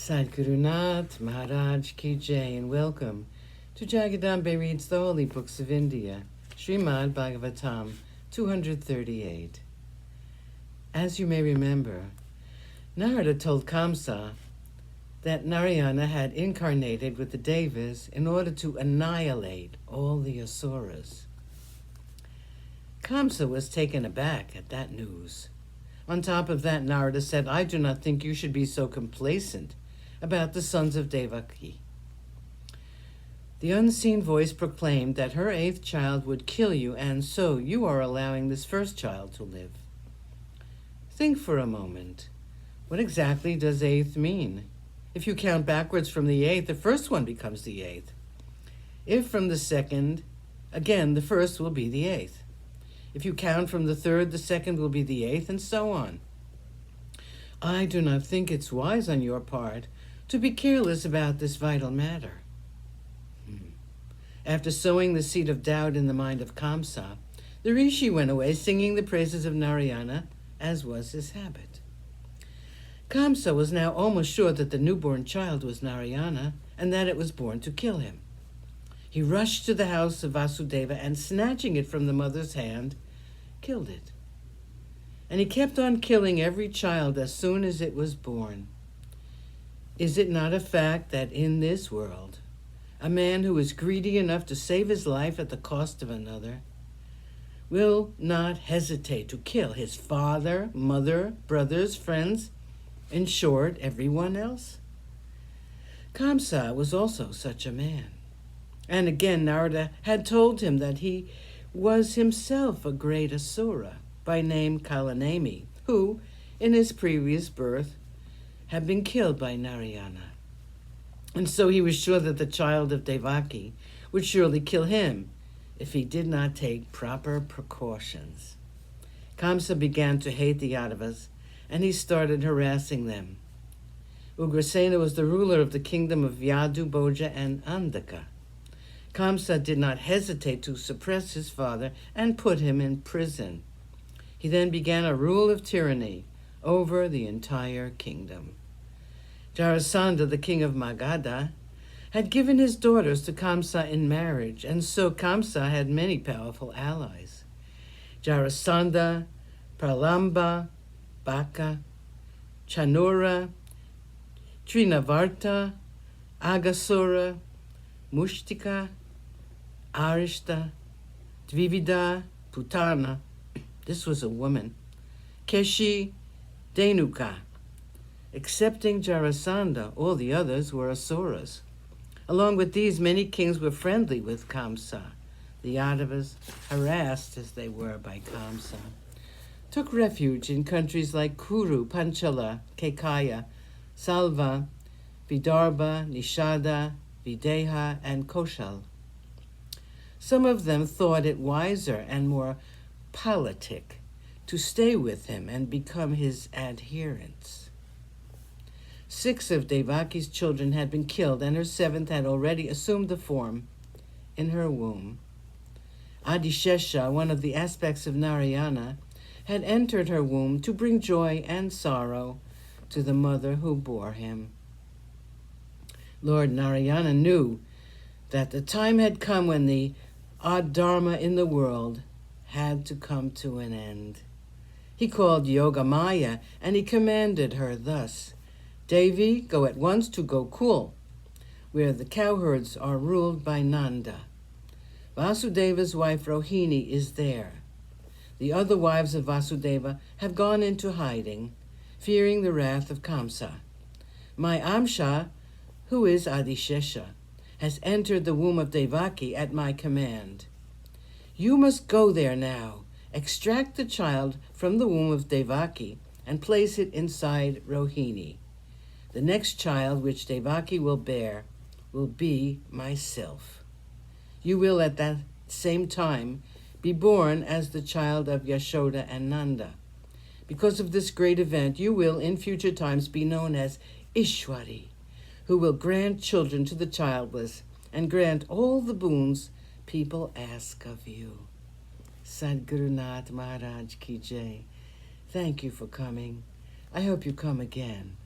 Sadhguru Nath Maharaj Ki Jai, and welcome to Jagadambe Reads the Holy Books of India, ShrimadBhagavatam238. As you may remember, Narada told Kamsa that Narayana had incarnated with the Devas in order to annihilate all the Asuras. Kamsa was taken aback at that news. On top of that, Narada said, "I do not think you should be so complacent about the sons of Devaki." The unseen voice proclaimed that her 8th child would kill you, and so you are allowing this first child to live. Think for a moment. What exactly does 8th mean? If you count backwards from the 8th, the first one becomes the 8th. If from the 2nd, again, the first will be the 8th. If you count from the 3rd, the 2nd will be the 8th, and so on. I do not think it's wise on your part to be careless about this vital matter. After sowing the seed of doubt in the mind of Kamsa, the rishi went away singing the praises of Narayana, as was his habit. Kamsa was now almost sure that the newborn child was Narayana and that it was born to kill him. He rushed to the house of Vasudeva and, snatching it from the mother's hand, killed it. And he kept on killing every child as soon as it was born. Is it not a fact that in this world, a man who is greedy enough to save his life at the cost of another will not hesitate to kill his father, mother, brothers, friends, in short, everyone else? Kamsa was also such a man. And again, Narada had told him that he was himself a great Asura by name Kalanemi, who, in his previous birth, had been killed by Narayana. And so he was sure that the child of Devaki would surely kill him if he did not take proper precautions. Kamsa began to hate the Yadavas, and he started harassing them. Ugrasena was the ruler of the kingdom of Yadu, Bhoja, and Andhaka. Kamsa did not hesitate to suppress his father and put him in prison. He then began a rule of tyranny over the entire kingdom. Jarasandha, the king of Magadha, had given his daughters to Kamsa in marriage, and so Kamsa had many powerful allies. Jarasandha, Pralamba, Baka, Chanura, Trinavarta, Agasura, Mushtika, Arishta, Dvivida, Putana, this was a woman, Keshi, Denuka. Excepting Jarasandha, all the others were Asuras. Along with these, many kings were friendly with Kamsa. The Yadavas, harassed as they were by Kamsa, took refuge in countries like Kuru, Panchala, Kekaya, Salva, Vidarbha, Nishada, Videha, and Koshal. Some of them thought it wiser and more politic to stay with him and become his adherents. 6 of Devaki's children had been killed, and her 7th had already assumed the form in her womb. Adishesha, one of the aspects of Narayana, had entered her womb to bring joy and sorrow to the mother who bore him. Lord Narayana knew that the time had come when the Adharma in the world had to come to an end. He called Yogamaya, and he commanded her thus, "Devi, go at once to Gokul, where the cowherds are ruled by Nanda. Vasudeva's wife Rohini is there. The other wives of Vasudeva have gone into hiding, fearing the wrath of Kamsa. My Amsha, who is Adishesha, has entered the womb of Devaki at my command. You must go there now, extract the child from the womb of Devaki, and place it inside Rohini. The next child which Devaki will bear will be myself. You will at that same time be born as the child of Yashoda and Nanda. Because of this great event, you will in future times be known as Ishwari, who will grant children to the childless and grant all the boons people ask of you." Sadhguru Nath Maharaj Ki Jai. Thank you for coming. I hope you come again.